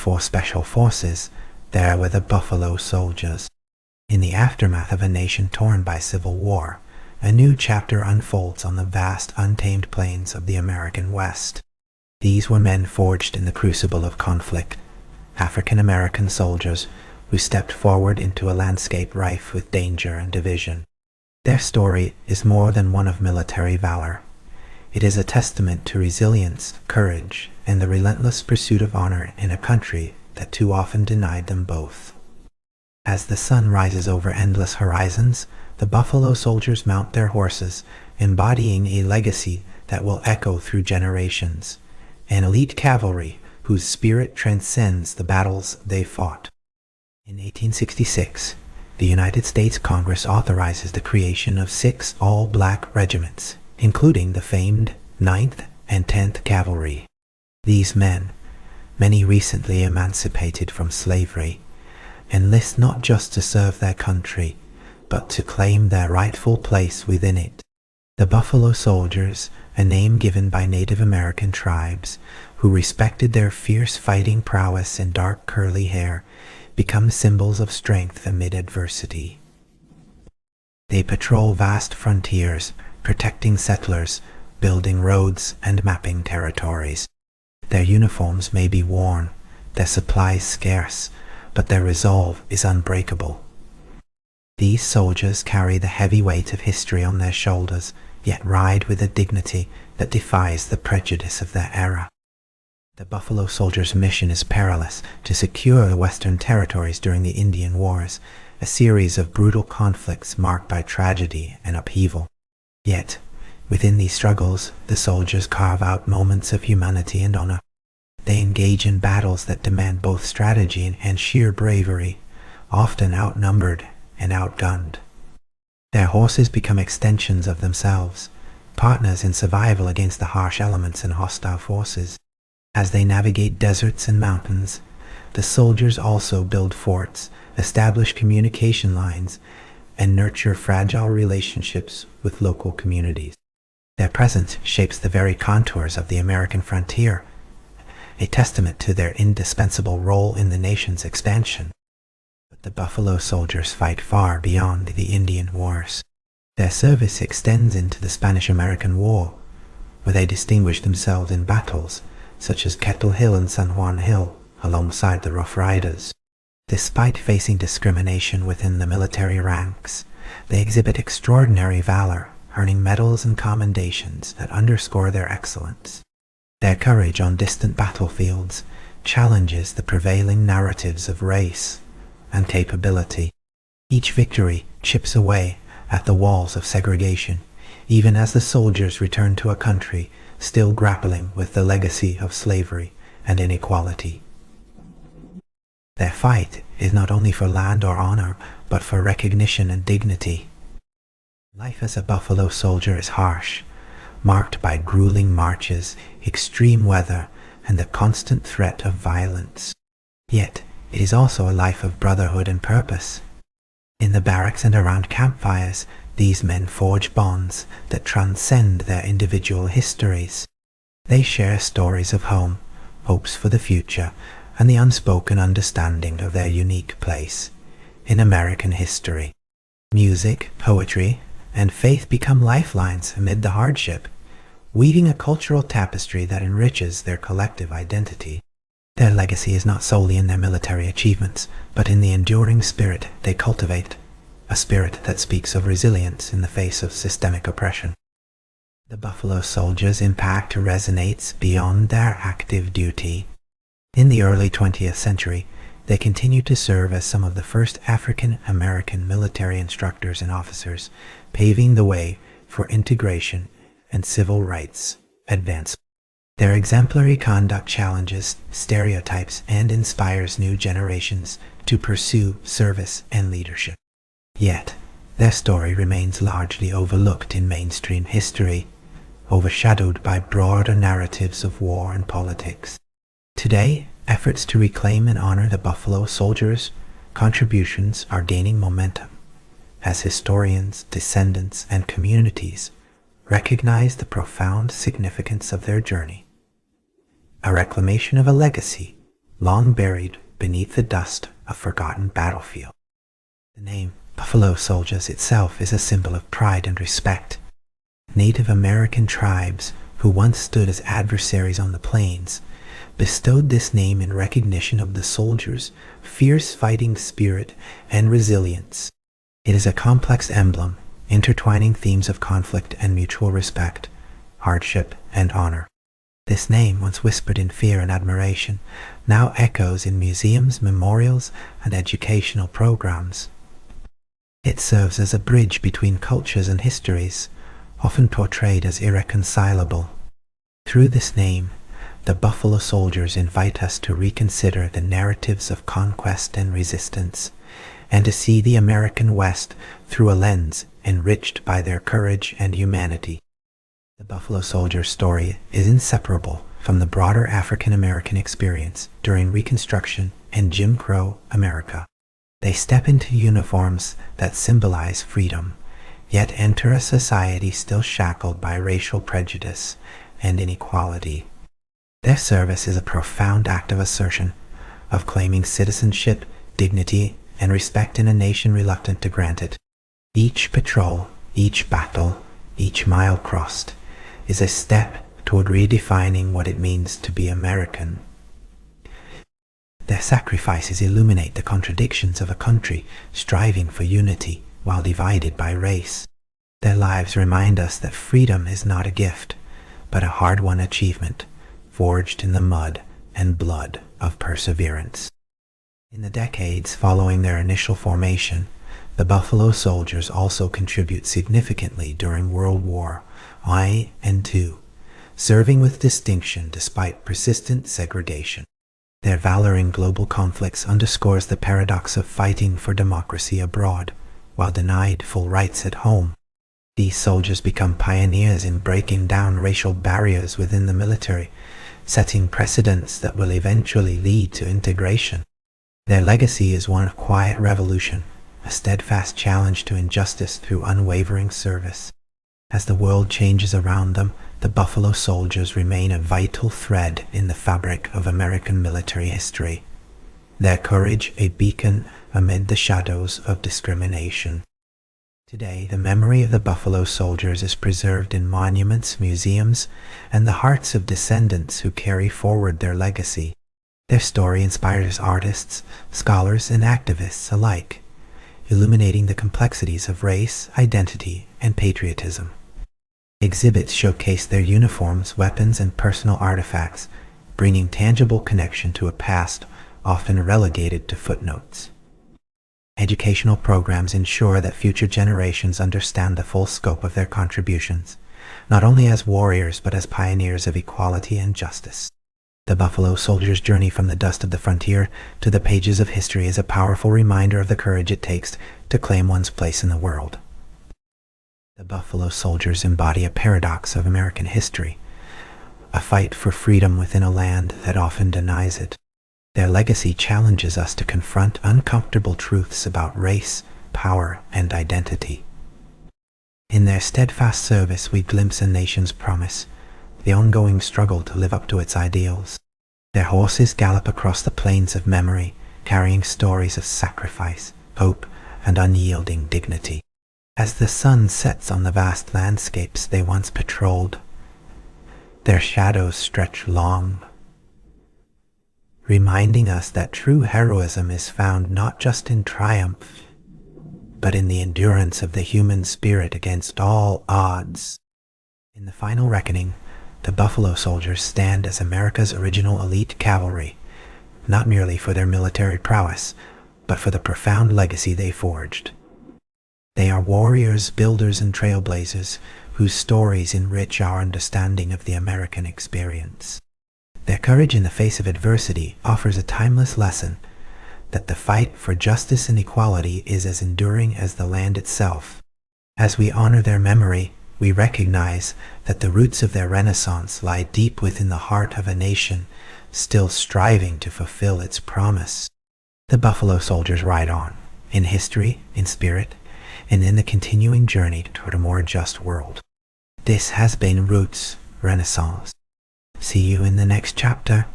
before special forces, there were the Buffalo Soldiers. In the aftermath of a nation torn by civil war, a new chapter unfolds on the vast, untamed plains of the American West. These were men forged in the crucible of conflict, African-American soldiers who stepped forward into a landscape rife with danger and division. Their story is more than one of military valor. It is a testament to resilience, courage, and the relentless pursuit of honor in a country that too often denied them both. As the sun rises over endless horizons, the Buffalo Soldiers mount their horses, embodying a legacy that will echo through generations. An elite cavalry whose spirit transcends the battles they fought. In 1866, the United States Congress authorizes the creation of 6 all-black regiments, including the famed 9th and 10th Cavalry. These men, many recently emancipated from slavery, enlist not just to serve their country, but to claim their rightful place within it. The Buffalo Soldiers, a name given by Native American tribes who respected their fierce fighting prowess and dark curly hair, become symbols of strength amid adversity. They patrol vast frontiers, protecting settlers, building roads, and mapping territories. Their uniforms may be worn, their supplies scarce, but their resolve is unbreakable. These soldiers carry the heavy weight of history on their shoulders, yet ride with a dignity that defies the prejudice of their era. The Buffalo Soldiers' mission is perilous: to secure the Western territories during the Indian Wars, a series of brutal conflicts marked by tragedy and upheaval. Yet, within these struggles, the soldiers carve out moments of humanity and honor. They engage in battles that demand both strategy and sheer bravery, often outnumbered and outgunned. Their horses become extensions of themselves, partners in survival against the harsh elements and hostile forces. As they navigate deserts and mountains, the soldiers also build forts, establish communication lines, and nurture fragile relationships with local communities. Their presence shapes the very contours of the American frontier, a testament to their indispensable role in the nation's expansion. But the Buffalo Soldiers fight far beyond the Indian Wars. Their service extends into the Spanish-American War, where they distinguished themselves in battles such as Kettle Hill and San Juan Hill, alongside the Rough Riders. Despite facing discrimination within the military ranks, they exhibit extraordinary valor, earning medals and commendations that underscore their excellence. Their courage on distant battlefields challenges the prevailing narratives of race and capability. Each victory chips away at the walls of segregation, even as the soldiers return to a country still grappling with the legacy of slavery and inequality. Their fight is not only for land or honor, but for recognition and dignity. Life as a Buffalo Soldier is harsh, marked by grueling marches, extreme weather, and the constant threat of violence. Yet, it is also a life of brotherhood and purpose. In the barracks and around campfires, these men forge bonds that transcend their individual histories. They share stories of home, hopes for the future, and the unspoken understanding of their unique place in American history. Music, poetry, and faith become lifelines amid the hardship, weaving a cultural tapestry that enriches their collective identity. Their legacy is not solely in their military achievements, but in the enduring spirit they cultivate, a spirit that speaks of resilience in the face of systemic oppression. The Buffalo Soldiers' impact resonates beyond their active duty. In the early 20th century, they continued to serve as some of the first African-American military instructors and officers, paving the way for integration and civil rights advancement. Their exemplary conduct challenges stereotypes and inspires new generations to pursue service and leadership. Yet, their story remains largely overlooked in mainstream history, overshadowed by broader narratives of war and politics. Today, efforts to reclaim and honor the Buffalo Soldiers' contributions are gaining momentum, as historians, descendants, and communities recognize the profound significance of their journey. A reclamation of a legacy long buried beneath the dust of forgotten battlefields. The name Buffalo Soldiers itself is a symbol of pride and respect. Native American tribes, who once stood as adversaries on the plains, bestowed this name in recognition of the soldiers' fierce fighting spirit and resilience. It is a complex emblem, intertwining themes of conflict and mutual respect, hardship and honor. This name, once whispered in fear and admiration, now echoes in museums, memorials, and educational programs. It serves as a bridge between cultures and histories, often portrayed as irreconcilable. Through this name, the Buffalo Soldiers invite us to reconsider the narratives of conquest and resistance, and to see the American West through a lens enriched by their courage and humanity. The Buffalo Soldier story is inseparable from the broader African American experience during Reconstruction and Jim Crow America. They step into uniforms that symbolize freedom, yet enter a society still shackled by racial prejudice and inequality. Their service is a profound act of assertion, of claiming citizenship, dignity, and respect in a nation reluctant to grant it. Each patrol, each battle, each mile crossed is a step toward redefining what it means to be American. Their sacrifices illuminate the contradictions of a country striving for unity while divided by race. Their lives remind us that freedom is not a gift, but a hard-won achievement, forged in the mud and blood of perseverance. In the decades following their initial formation, the Buffalo Soldiers also contribute significantly during World War I and II, serving with distinction despite persistent segregation. Their valor in global conflicts underscores the paradox of fighting for democracy abroad, while denied full rights at home. These soldiers become pioneers in breaking down racial barriers within the military, setting precedents that will eventually lead to integration. Their legacy is one of quiet revolution, a steadfast challenge to injustice through unwavering service. As the world changes around them, the Buffalo Soldiers remain a vital thread in the fabric of American military history, their courage a beacon amid the shadows of discrimination. Today, the memory of the Buffalo Soldiers is preserved in monuments, museums, and the hearts of descendants who carry forward their legacy. Their story inspires artists, scholars, and activists alike, illuminating the complexities of race, identity, and patriotism. Exhibits showcase their uniforms, weapons, and personal artifacts, bringing tangible connection to a past often relegated to footnotes. Educational programs ensure that future generations understand the full scope of their contributions, not only as warriors but as pioneers of equality and justice. The Buffalo Soldier's journey from the dust of the frontier to the pages of history is a powerful reminder of the courage it takes to claim one's place in the world. The Buffalo Soldiers embody a paradox of American history, a fight for freedom within a land that often denies it. Their legacy challenges us to confront uncomfortable truths about race, power, and identity. In their steadfast service, we glimpse a nation's promise, the ongoing struggle to live up to its ideals. Their horses gallop across the plains of memory, carrying stories of sacrifice, hope, and unyielding dignity. As the sun sets on the vast landscapes they once patrolled, their shadows stretch long, reminding us that true heroism is found not just in triumph, but in the endurance of the human spirit against all odds. In the final reckoning, the Buffalo Soldiers stand as America's original elite cavalry, not merely for their military prowess, but for the profound legacy they forged. They are warriors, builders, and trailblazers whose stories enrich our understanding of the American experience. Their courage in the face of adversity offers a timeless lesson that the fight for justice and equality is as enduring as the land itself. As we honor their memory, we recognize that the roots of their renaissance lie deep within the heart of a nation still striving to fulfill its promise. The Buffalo Soldiers ride on, in history, in spirit, and in the continuing journey toward a more just world. This has been Roots Renaissance. See you in the next chapter.